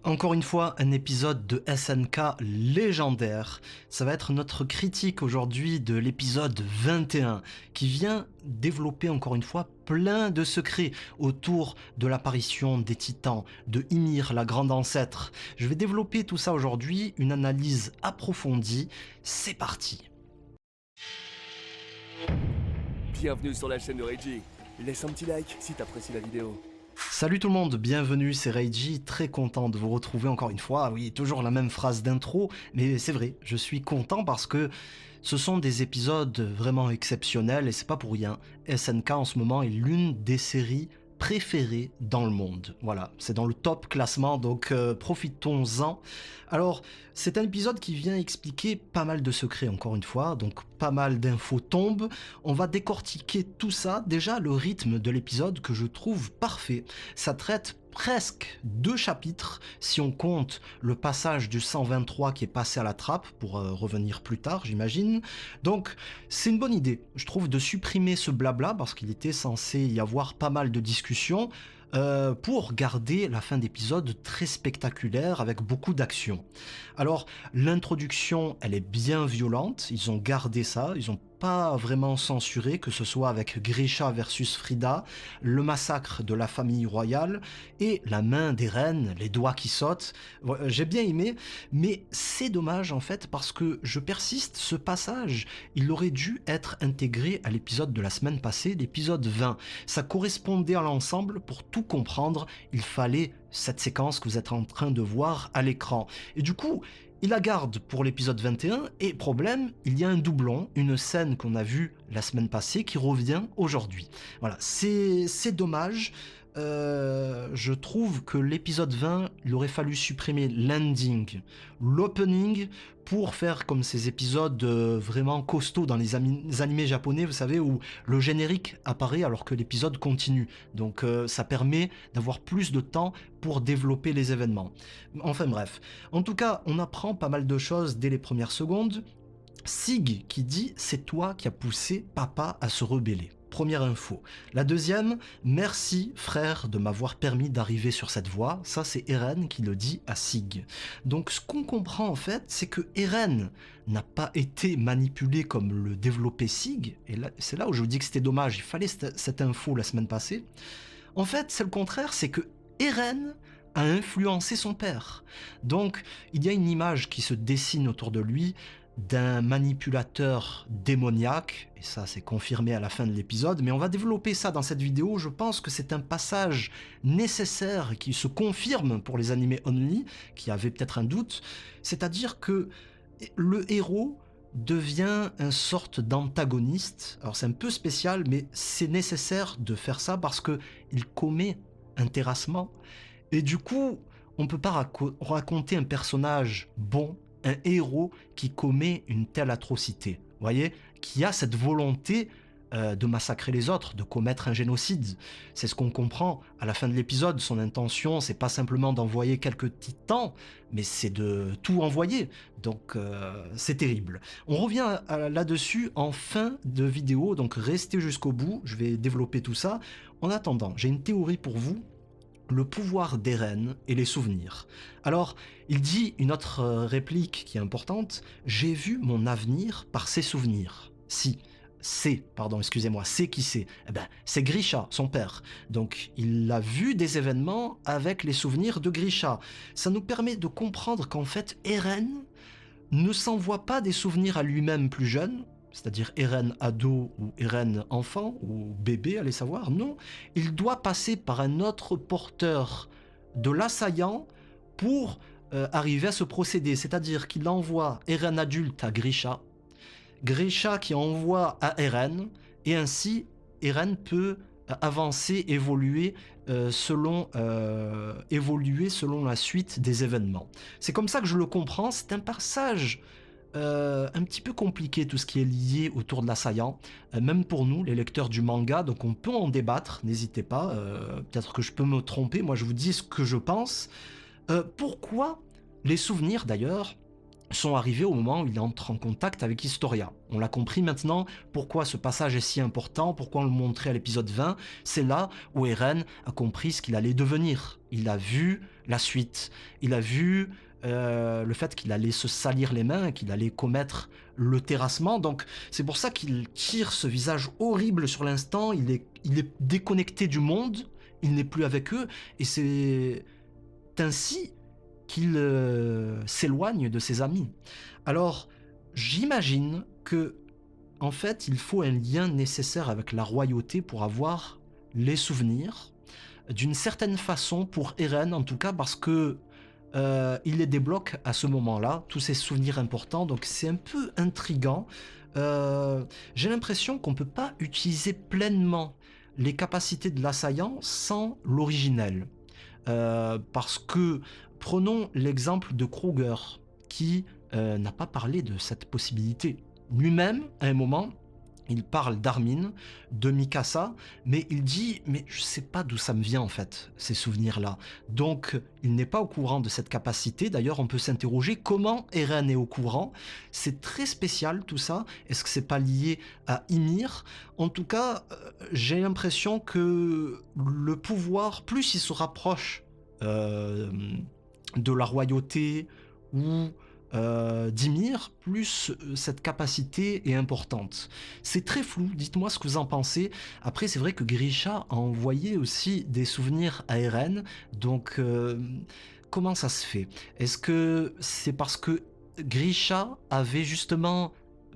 Encore une fois, un épisode de SNK légendaire. Ça va être notre critique aujourd'hui de l'épisode 21 qui vient développer encore une fois plein de secrets autour de l'apparition des titans, de Ymir, la grande ancêtre. Je vais développer tout ça aujourd'hui, une analyse approfondie. C'est parti. Bienvenue sur la chaîne de Reggie. Laisse un petit like si t'apprécies la vidéo. Salut tout le monde, bienvenue, c'est Reiji, très content de vous retrouver encore une fois. Oui, toujours la même phrase d'intro, mais c'est vrai, je suis content parce que ce sont des épisodes vraiment exceptionnels et c'est pas pour rien. SNK en ce moment est l'une des séries préférées dans le monde. Voilà, c'est dans le top classement, donc profitons-en. Alors, c'est un épisode qui vient expliquer pas mal de secrets encore une fois, donc pas mal d'infos tombent. On va décortiquer tout ça. Déjà, le rythme de l'épisode que je trouve parfait. Ça traite presque 2 chapitres si on compte le passage du 123 qui est passé à la trappe pour revenir plus tard, j'imagine. Donc, c'est une bonne idée, je trouve, de supprimer ce blabla parce qu'il était censé y avoir pas mal de discussions. Pour garder la fin d'épisode très spectaculaire avec beaucoup d'action. Alors, l'introduction, elle est bien violente, ils ont gardé ça, ils ont pas vraiment censuré, que ce soit avec Grisha versus Frida, le massacre de la famille royale et la main des reines, les doigts qui sautent. J'ai bien aimé, mais c'est dommage en fait parce que je persiste, ce passage, il aurait dû être intégré à l'épisode de la semaine passée, l'épisode 20. Ça correspondait à l'ensemble, pour tout comprendre, il fallait cette séquence que vous êtes en train de voir à l'écran. Et du coup, il la garde pour l'épisode 21 et problème, il y a un doublon, une scène qu'on a vue la semaine passée qui revient aujourd'hui. Voilà, c'est dommage. Je trouve que l'épisode 20, il aurait fallu supprimer l'ending, l'opening, pour faire comme ces épisodes vraiment costauds dans les animés japonais, vous savez, où le générique apparaît alors que l'épisode continue. Donc ça permet d'avoir plus de temps pour développer les événements. Enfin bref. En tout cas, on apprend pas mal de choses dès les premières secondes. Sig qui dit « c'est toi qui as poussé papa à se rebeller ». Première info. La deuxième, merci frère de m'avoir permis d'arriver sur cette voie. Ça c'est Eren qui le dit à Sig. Donc ce qu'on comprend en fait, c'est que Eren n'a pas été manipulé comme le développait Sig. Et c'est là où je vous dis que c'était dommage, il fallait cette info la semaine passée. En fait, c'est le contraire, c'est que Eren a influencé son père. Donc il y a une image qui se dessine autour de lui d'un manipulateur démoniaque, et ça c'est confirmé à la fin de l'épisode, mais on va développer ça dans cette vidéo. Je pense que c'est un passage nécessaire qui se confirme pour les animés only, qui avaient peut-être un doute, c'est-à-dire que le héros devient une sorte d'antagoniste. Alors c'est un peu spécial, mais c'est nécessaire de faire ça parce que il commet un terrassement, et du coup on peut pas raconter un personnage bon, un héros qui commet une telle atrocité, vous voyez, qui a cette volonté de massacrer les autres, de commettre un génocide. C'est ce qu'on comprend à la fin de l'épisode. Son intention, c'est pas simplement d'envoyer quelques titans, mais c'est de tout envoyer. Donc c'est terrible. On revient là-dessus en fin de vidéo, donc restez jusqu'au bout, je vais développer tout ça. En attendant, j'ai une théorie pour vous. Le pouvoir d'Eren et les souvenirs. Alors, il dit une autre réplique qui est importante, « J'ai vu mon avenir par ses souvenirs. » C'est qui c'est? Eh ben, c'est Grisha, son père. Donc, il a vu des événements avec les souvenirs de Grisha. Ça nous permet de comprendre qu'en fait, Eren ne s'envoie pas des souvenirs à lui-même plus jeune, c'est-à-dire Eren ado ou Eren enfant ou bébé, allez savoir, non. Il doit passer par un autre porteur de l'assaillant pour arriver à ce procédé, c'est-à-dire qu'il envoie Eren adulte à Grisha, Grisha qui envoie à Eren, et ainsi Eren peut avancer, évoluer selon la suite des événements. C'est comme ça que je le comprends, c'est un passage un petit peu compliqué, tout ce qui est lié autour de l'assaillant, même pour nous, les lecteurs du manga, donc on peut en débattre, n'hésitez pas, peut-être que je peux me tromper, moi je vous dis ce que je pense. Pourquoi les souvenirs d'ailleurs, sont arrivés au moment où il entre en contact avec Historia. On l'a compris maintenant pourquoi ce passage est si important, pourquoi on le montrait à l'épisode 20. C'est là où Eren a compris ce qu'il allait devenir. Il a vu la suite. Il a vu le fait qu'il allait se salir les mains, qu'il allait commettre le terrassement. Donc c'est pour ça qu'il tire ce visage horrible sur l'instant. Il est déconnecté du monde. Il n'est plus avec eux. Et c'est ainsi qu'il s'éloigne de ses amis. Alors, j'imagine que, en fait, il faut un lien nécessaire avec la royauté pour avoir les souvenirs, d'une certaine façon pour Eren, en tout cas, parce que il les débloque à ce moment-là, tous ces souvenirs importants, donc c'est un peu intriguant. J'ai l'impression qu'on ne peut pas utiliser pleinement les capacités de l'assaillant sans l'originel. Parce que prenons l'exemple de Kruger, qui n'a pas parlé de cette possibilité. Lui-même, à un moment, il parle d'Armin, de Mikasa, mais il dit « mais je sais pas d'où ça me vient en fait, ces souvenirs-là ». Donc il n'est pas au courant de cette capacité. D'ailleurs, on peut s'interroger comment Eren est au courant. C'est très spécial tout ça. Est-ce que c'est pas lié à Ymir? En tout cas, j'ai l'impression que le pouvoir, plus il se rapproche de la royauté ou d'Ymir, plus cette capacité est importante. C'est très flou, dites-moi ce que vous en pensez. Après, c'est vrai que Grisha a envoyé aussi des souvenirs à Eren, donc comment ça se fait? Est-ce que c'est parce que Grisha avait justement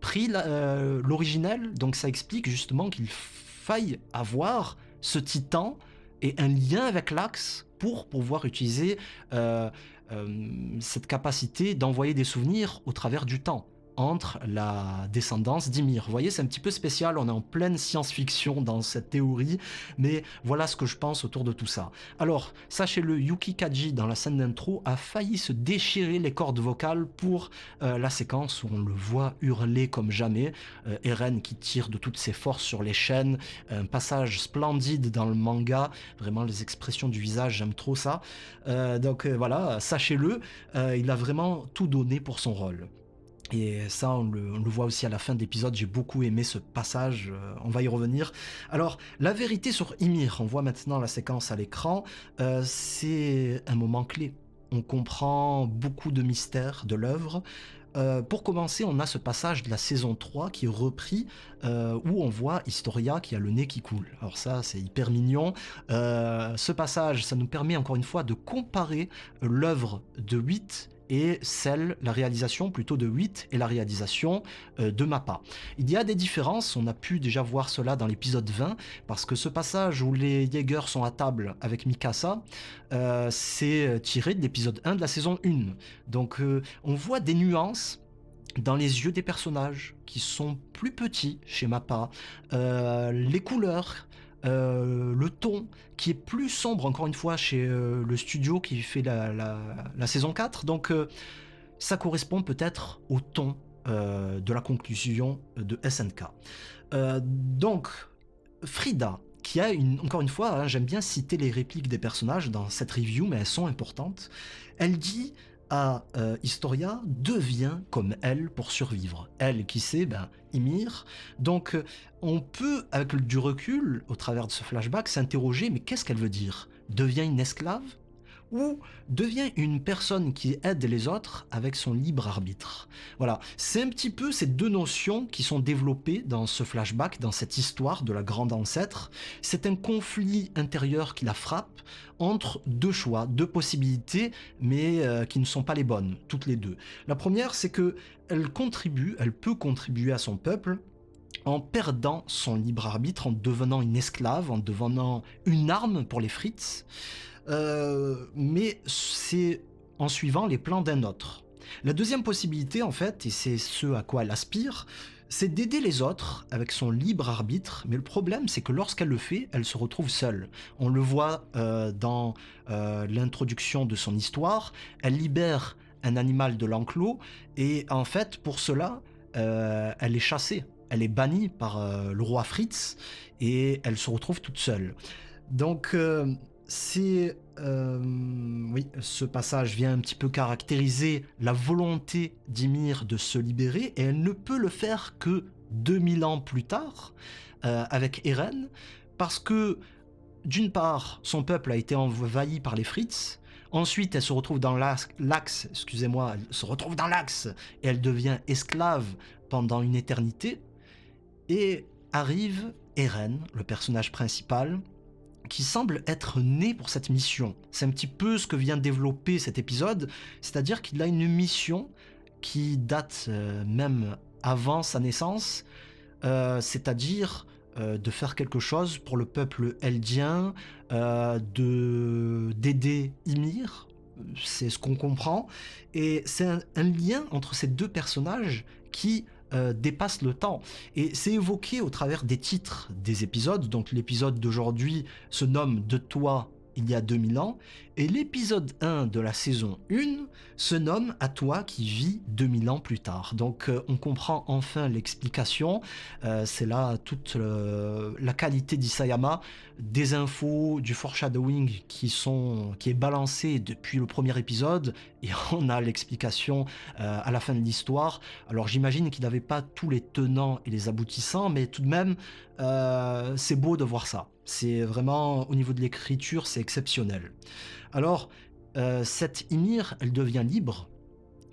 pris l'originel, donc ça explique justement qu'il faille avoir ce titan et un lien avec l'axe pour pouvoir utiliser cette capacité d'envoyer des souvenirs au travers du temps entre la descendance d'Ymir. Vous voyez, c'est un petit peu spécial, on est en pleine science-fiction dans cette théorie, mais voilà ce que je pense autour de tout ça. Alors, sachez-le, Yuki Kaji, dans la scène d'intro, a failli se déchirer les cordes vocales pour la séquence où on le voit hurler comme jamais, Eren qui tire de toutes ses forces sur les chaînes, un passage splendide dans le manga, vraiment les expressions du visage, j'aime trop ça. Donc voilà, sachez-le, il a vraiment tout donné pour son rôle. Et ça, on le voit aussi à la fin de l'épisode, j'ai beaucoup aimé ce passage, on va y revenir. Alors, la vérité sur Ymir, on voit maintenant la séquence à l'écran, c'est un moment clé. On comprend beaucoup de mystères de l'œuvre. Pour commencer, on a ce passage de la saison 3 qui est repris, où on voit Historia qui a le nez qui coule. Alors ça, c'est hyper mignon. Ce passage, ça nous permet encore une fois de comparer l'œuvre de 8 et la réalisation plutôt de 8 et la réalisation de Mappa. Il y a des différences, on a pu déjà voir cela dans l'épisode 20, parce que ce passage où les Jaegers sont à table avec Mikasa, c'est tiré de l'épisode 1 de la saison 1. Donc on voit des nuances dans les yeux des personnages qui sont plus petits chez Mappa, les couleurs, le ton qui est plus sombre encore une fois chez le studio qui fait la saison 4, donc ça correspond peut-être au ton de la conclusion de SNK. Donc Frida, qui a encore une fois, hein, j'aime bien citer les répliques des personnages dans cette review, mais elles sont importantes, elle dit à Historia, devient comme elle pour survivre. Elle qui sait, Ymir. Donc on peut, avec du recul, au travers de ce flashback, s'interroger, mais qu'est-ce qu'elle veut dire? Devient une esclave? Ou devient une personne qui aide les autres avec son libre arbitre? Voilà, c'est un petit peu ces deux notions qui sont développées dans ce flashback, dans cette histoire de la grande ancêtre. C'est un conflit intérieur qui la frappe entre deux choix, deux possibilités, mais qui ne sont pas les bonnes, toutes les deux. La première, c'est que elle peut contribuer à son peuple en perdant son libre arbitre, en devenant une esclave, en devenant une arme pour les Fritz. Mais c'est en suivant les plans d'un autre. La deuxième possibilité, en fait, et c'est ce à quoi elle aspire, c'est d'aider les autres avec son libre arbitre, mais le problème, c'est que lorsqu'elle le fait, elle se retrouve seule. On le voit dans l'introduction de son histoire, elle libère un animal de l'enclos, et en fait, pour cela, elle est chassée, elle est bannie par le roi Fritz, et elle se retrouve toute seule. Donc, Oui, ce passage vient un petit peu caractériser la volonté d'Ymir de se libérer, et elle ne peut le faire que 2000 ans plus tard, avec Eren, parce que d'une part, son peuple a été envahi par les Fritz. Ensuite, elle se retrouve dans excusez-moi, elle se retrouve dans l'axe et elle devient esclave pendant une éternité. Et arrive Eren, le personnage principal, qui semble être né pour cette mission. C'est un petit peu ce que vient développer cet épisode, c'est-à-dire qu'il a une mission qui date même avant sa naissance, c'est-à-dire de faire quelque chose pour le peuple eldien, d'aider Ymir, c'est ce qu'on comprend, et c'est un lien entre ces deux personnages qui dépasse le temps. Et c'est évoqué au travers des titres des épisodes, donc l'épisode d'aujourd'hui se nomme De toi il y a 2000 ans, et l'épisode 1 de la saison 1 se nomme À toi qui vis 2000 ans plus tard. Donc on comprend enfin l'explication, c'est là toute la qualité d'Isayama, des infos, du foreshadowing qui est balancé depuis le premier épisode, et on a l'explication à la fin de l'histoire. Alors j'imagine qu'il n'avait pas tous les tenants et les aboutissants, mais tout de même, c'est beau de voir ça. C'est vraiment, au niveau de l'écriture, c'est exceptionnel. Alors, cette Ymir, elle devient libre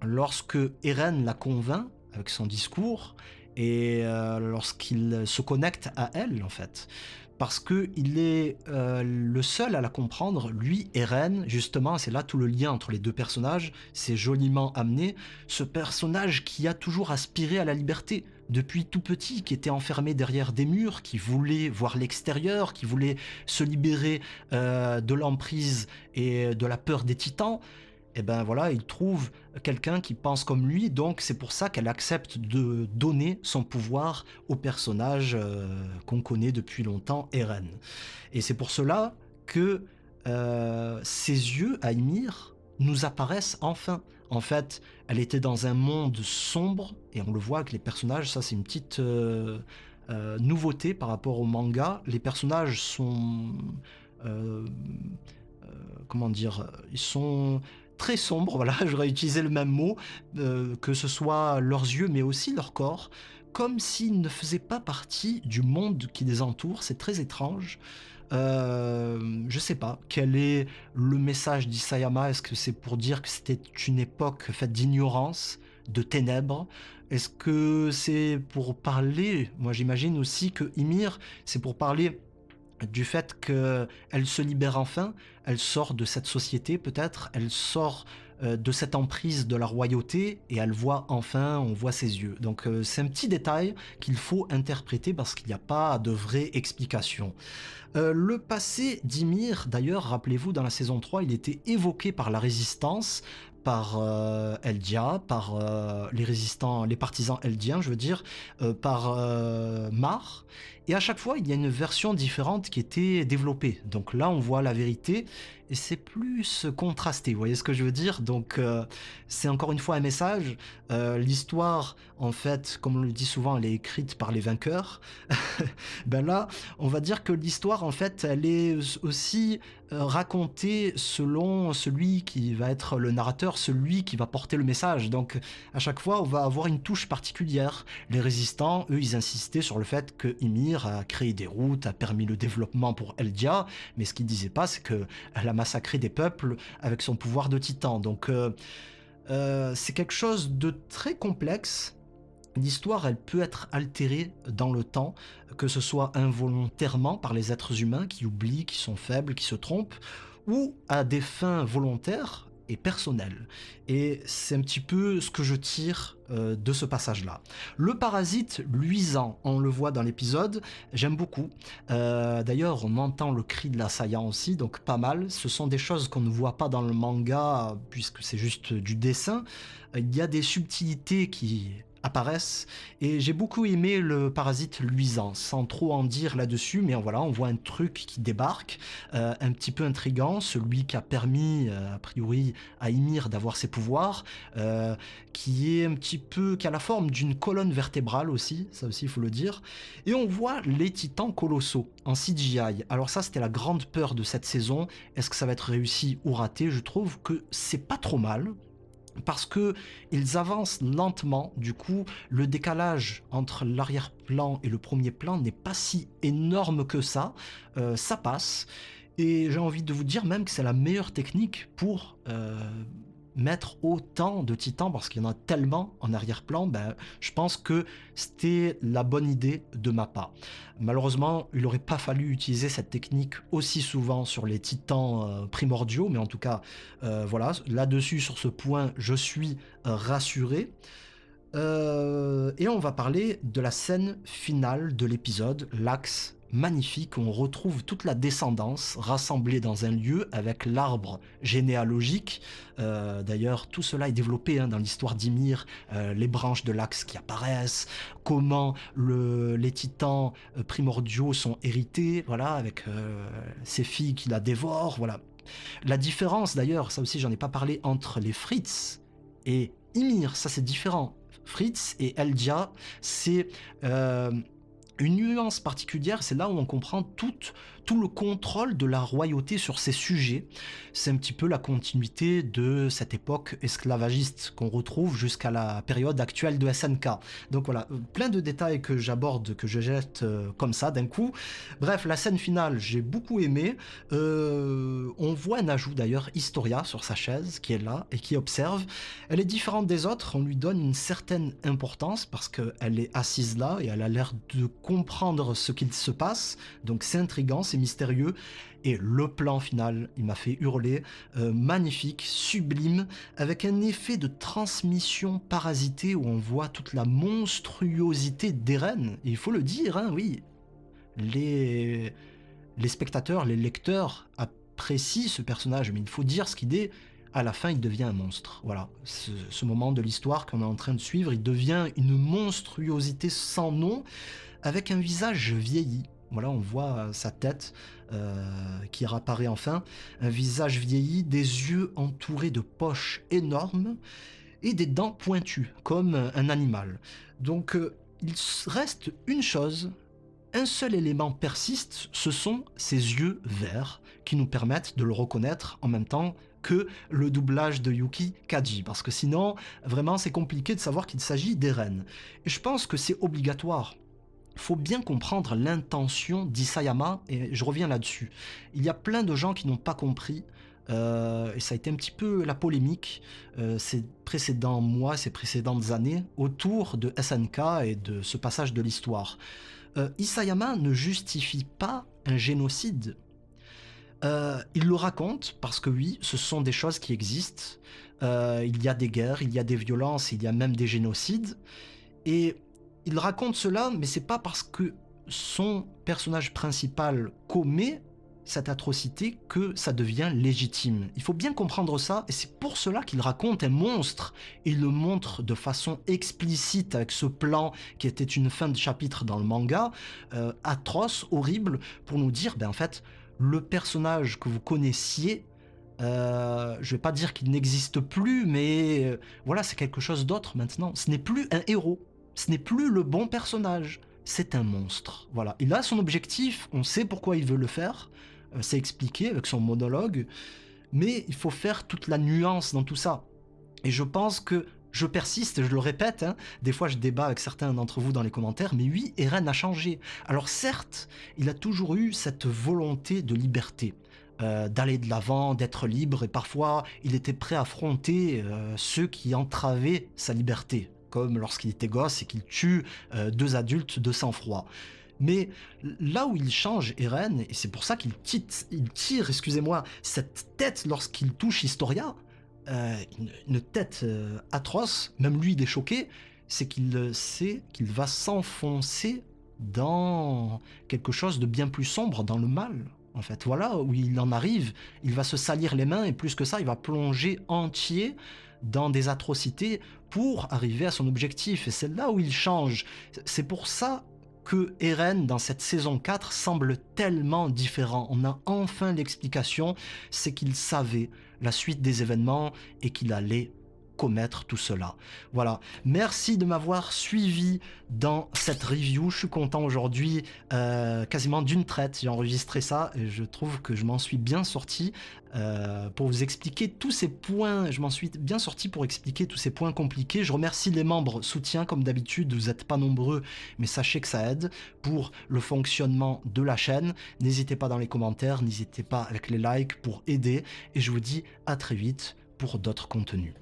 lorsque Eren la convainc avec son discours, et lorsqu'il se connecte à elle, en fait. Parce qu'il est le seul à la comprendre, lui, Eren, justement, c'est là tout le lien entre les deux personnages, c'est joliment amené, ce personnage qui a toujours aspiré à la liberté, depuis tout petit, qui était enfermé derrière des murs, qui voulait voir l'extérieur, qui voulait se libérer de l'emprise et de la peur des titans. Et ben voilà, il trouve quelqu'un qui pense comme lui, donc c'est pour ça qu'elle accepte de donner son pouvoir au personnage qu'on connaît depuis longtemps, Eren. Et c'est pour cela que ses yeux, à Ymir, nous apparaissent enfin. En fait, elle était dans un monde sombre, et on le voit avec les personnages, ça c'est une petite nouveauté par rapport au manga. Les personnages sont... euh, comment dire, ils sont très sombres, voilà, j'aurais utilisé le même mot, que ce soit leurs yeux mais aussi leur corps, comme s'ils ne faisaient pas partie du monde qui les entoure. C'est très étrange. Je sais pas quel est le message d'Isayama. Est-ce que c'est pour dire que c'était une époque faite d'ignorance, de ténèbres? Est-ce que c'est pour parler, moi j'imagine aussi que Ymir, c'est pour parler du fait qu'elle se libère enfin, elle sort de cette société peut-être, elle sort de cette emprise de la royauté, et elle voit enfin, on voit ses yeux. Donc c'est un petit détail qu'il faut interpréter parce qu'il n'y a pas de vraie explication. Le passé d'Ymir, d'ailleurs, rappelez-vous, dans la saison 3, il était évoqué par la résistance, par Eldia, par les résistants, les partisans eldiens, je veux dire, par Mar. Et à chaque fois, il y a une version différente qui était développée. Donc là, on voit la vérité, et c'est plus contrasté, vous voyez ce que je veux dire? Donc c'est encore une fois un message. L'histoire, en fait, comme on le dit souvent, elle est écrite par les vainqueurs. Ben là, on va dire que l'histoire, en fait, elle est aussi racontée selon celui qui va être le narrateur, celui qui va porter le message. Donc, à chaque fois, on va avoir une touche particulière. Les résistants, eux, ils insistaient sur le fait que Ymir a créé des routes, a permis le développement pour Eldia, mais ce qu'ils disaient pas, c'est qu'elle a massacré des peuples avec son pouvoir de titan. Donc, c'est quelque chose de très complexe. L'histoire, elle peut être altérée dans le temps, que ce soit involontairement par les êtres humains qui oublient, qui sont faibles, qui se trompent, ou à des fins volontaires et personnelles. Et c'est un petit peu ce que je tire de ce passage-là. Le parasite luisant, on le voit dans l'épisode, j'aime beaucoup. D'ailleurs, on entend le cri de l'assaillant aussi, donc pas mal. Ce sont des choses qu'on ne voit pas dans le manga, puisque c'est juste du dessin. Il y a des subtilités qui apparaissent. Et j'ai beaucoup aimé le parasite luisant, sans trop en dire là-dessus, mais voilà, on voit un truc qui débarque, un petit peu intriguant, celui qui a permis, a priori, à Ymir d'avoir ses pouvoirs, qui est un petit peu, qui a la forme d'une colonne vertébrale aussi, ça aussi il faut le dire. Et on voit les titans colossaux en CGI. Alors ça, c'était la grande peur de cette saison. Est-ce que ça va être réussi ou raté? Je trouve que c'est pas trop mal, parce que ils avancent lentement, du coup le décalage entre l'arrière-plan et le premier plan n'est pas si énorme que ça passe, et j'ai envie de vous dire même que c'est la meilleure technique pour mettre autant de titans, parce qu'il y en a tellement en arrière-plan. Ben, je pense que c'était la bonne idée de ma part. Malheureusement, il n'aurait pas fallu utiliser cette technique aussi souvent sur les titans primordiaux, mais en tout cas, voilà, là-dessus, sur ce point, je suis rassuré. Et on va parler de la scène finale de l'épisode, l'axe magnifique où on retrouve toute la descendance rassemblée dans un lieu avec l'arbre généalogique. D'ailleurs, tout cela est développé dans l'histoire d'Ymir, les branches de l'axe qui apparaissent, comment les titans primordiaux sont hérités, voilà, avec ces filles qui la dévorent, voilà. La différence d'ailleurs, ça aussi j'en ai pas parlé, entre les Fritz et Ymir, ça c'est différent. Fritz et Eldia, c'est une nuance particulière, c'est là où on comprend tout le contrôle de la royauté sur ces sujets. C'est un petit peu la continuité de cette époque esclavagiste qu'on retrouve jusqu'à la période actuelle de SNK. Donc voilà, plein de détails que j'aborde, que je jette comme ça d'un coup. Bref, la scène finale, j'ai beaucoup aimé. On voit un ajout d'ailleurs, Historia, sur sa chaise, qui est là et qui observe. Elle est différente des autres, on lui donne une certaine importance parce qu'elle est assise là et elle a l'air de comprendre ce qu'il se passe. Donc c'est intriguant, c'est mystérieux. Et le plan final, il m'a fait hurler, magnifique, sublime, avec un effet de transmission parasitée où on voit toute la monstruosité d'Eren. Et il faut le dire, hein, oui, les spectateurs, les lecteurs apprécient ce personnage, mais il faut dire ce qu'il est. À la fin, il devient un monstre. Voilà, ce moment de l'histoire qu'on est en train de suivre, il devient une monstruosité sans nom, avec un visage vieilli. Voilà, on voit sa tête qui réapparaît enfin, un visage vieilli, des yeux entourés de poches énormes et des dents pointues, comme un animal. Donc, il reste une chose, un seul élément persiste, ce sont ses yeux verts, qui nous permettent de le reconnaître en même temps que le doublage de Yuki Kaji, parce que sinon, vraiment, c'est compliqué de savoir qu'il s'agit d'Eren. Et je pense que c'est obligatoire. Il faut bien comprendre l'intention d'Isayama, et je reviens là-dessus. Il y a plein de gens qui n'ont pas compris, et ça a été un petit peu la polémique ces précédents mois, ces précédentes années, autour de SNK et de ce passage de l'histoire. Isayama ne justifie pas un génocide. Il le raconte parce que oui, ce sont des choses qui existent. Il y a des guerres, il y a des violences, il y a même des génocides. Et il raconte cela, mais c'est pas parce que son personnage principal commet cette atrocité que ça devient légitime. Il faut bien comprendre ça, et c'est pour cela qu'il raconte un monstre. Et il le montre de façon explicite avec ce plan qui était une fin de chapitre dans le manga, atroce, horrible, pour nous dire, ben en fait, le personnage que vous connaissiez, je vais pas dire qu'il n'existe plus, mais voilà, c'est quelque chose d'autre maintenant. Ce n'est plus un héros, ce n'est plus le bon personnage, c'est un monstre. Voilà, il a son objectif, on sait pourquoi il veut le faire, c'est expliqué avec son monologue, mais il faut faire toute la nuance dans tout ça. Et je pense que je persiste, je le répète, hein, des fois je débat avec certains d'entre vous dans les commentaires, mais oui, Eren a changé. Alors certes, il a toujours eu cette volonté de liberté, d'aller de l'avant, d'être libre, et parfois il était prêt à affronter ceux qui entravaient sa liberté, comme lorsqu'il était gosse et qu'il tue deux adultes de sang-froid. Mais là où il change Eren, et c'est pour ça qu'il tire, excusez-moi, cette tête lorsqu'il touche Historia, une tête atroce, même lui il est choqué, c'est qu'il sait qu'il va s'enfoncer dans quelque chose de bien plus sombre, dans le mal. En fait, voilà où il en arrive, il va se salir les mains, et plus que ça, il va plonger entier dans des atrocités pour arriver à son objectif. Et c'est là où il change. C'est pour ça que Eren, dans cette saison 4, semble tellement différent. On a enfin l'explication, c'est qu'il savait la suite des événements et qu'il allait commettre tout cela. Voilà, merci de m'avoir suivi dans cette review. Je suis content aujourd'hui, quasiment d'une traite, j'ai enregistré ça et je trouve que je m'en suis bien sorti pour vous expliquer tous ces points. Je m'en suis bien sorti pour expliquer tous ces points compliqués. Je remercie les membres soutien comme d'habitude, vous n'êtes pas nombreux, mais sachez que ça aide pour le fonctionnement de la chaîne. N'hésitez pas dans les commentaires, n'hésitez pas avec les likes pour aider et je vous dis à très vite pour d'autres contenus.